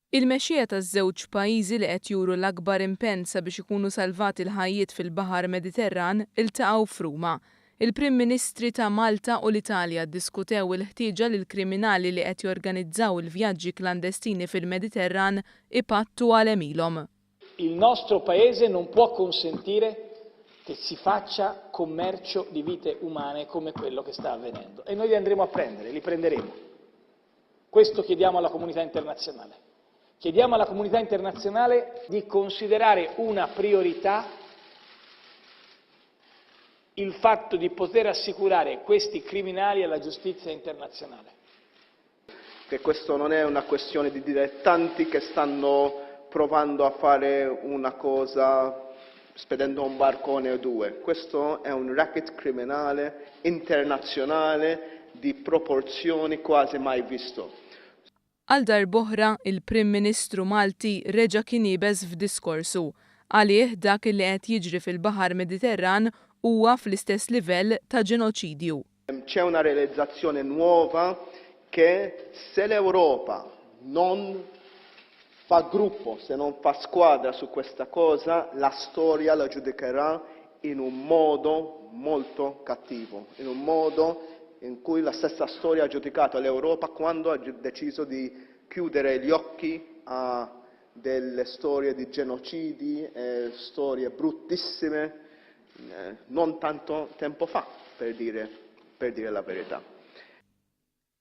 Il-mexxija taż-żewġ pajjiżi li qed juru l-akbar impenn sabiex ikunu salvati l-ħajjiet fil-Baħar Mediterran iltaqgħu f'Ruma. Il-Prim Ministri ta' Malta u l-Italja ddiskutew il-ħtieġa li l-kriminali li qed jorganizzaw il-vjaġġi klandestini fil-Mediterran ipattu għal ilhom. Il nostro Paese non può consentire che si faccia commercio di vite umane come quello che sta avvenendo e noi li andremo a prendere, li prenderemo. Questo chiediamo alla comunità internazionale. Chiediamo alla comunità internazionale di considerare una priorità il fatto di poter assicurare questi criminali alla giustizia internazionale. Che questo non è una questione di dilettanti che stanno provando a fare una cosa spedendo un barcone o due. Questo è un racket criminale internazionale di proporzioni quasi mai visto. Għal darb'oħra il-Prim Ministru Malti reġa' kien jibes f'diskorsu għalih dak li qed jiġri fil-Baħar Mediterran huwa fl-istess livell ta' ġenoċidju. C'è una realizzazione nuova che se l'Europa non fa gruppo, se non fa squadra su questa cosa, la storia la giudicherà in un modo molto cattivo, in un modo in cui la stessa storia ha giudicato l'Europa quando ha deciso di chiudere gli occhi a delle storie di genocidi, storie bruttissime, non tanto tempo fa, per dire la verità.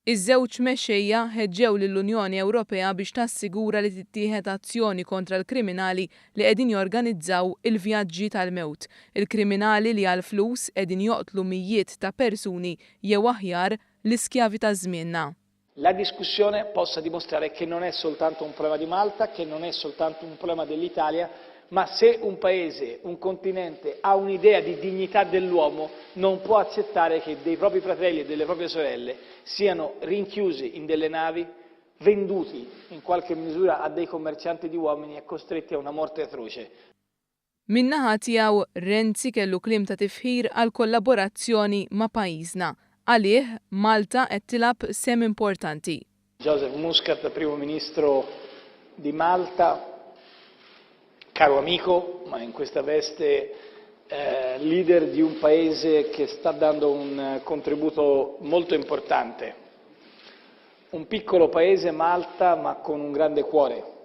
Iż-żewġ mexxejja ħeġġew lill-Unjoni Ewropea biex tassigura li tittieħed azzjoni kontra l-kriminali li qegħdin jorganizzaw il-vjaġġi tal-mewt. Il-kriminali li għal flus qegħdin joqtlu mijiet ta' persuni jew aħjar l-iskjavi ta' żmienna. La discussione possa dimostrare che non è soltanto un problema di Malta, che non è soltanto un problema dell'Italia, ma se un paese, un continente ha un'idea di dignità dell'uomo non può accettare che dei propri fratelli e delle proprie sorelle siano rinchiusi in delle navi, venduti in qualche misura a dei commercianti di uomini e costretti a una morte atroce. Min-naħa tiegħu Renzi kellu kliem ta' tifħir għal kollaborazzjoni ma' pajjiżna. Għalih Malta qed tilab sem importanti. Joseph Muscat, Primo Ministro di Malta, caro amico, ma in questa veste leader di un paese che sta dando un contributo molto importante. Un piccolo paese, Malta, ma con un grande cuore.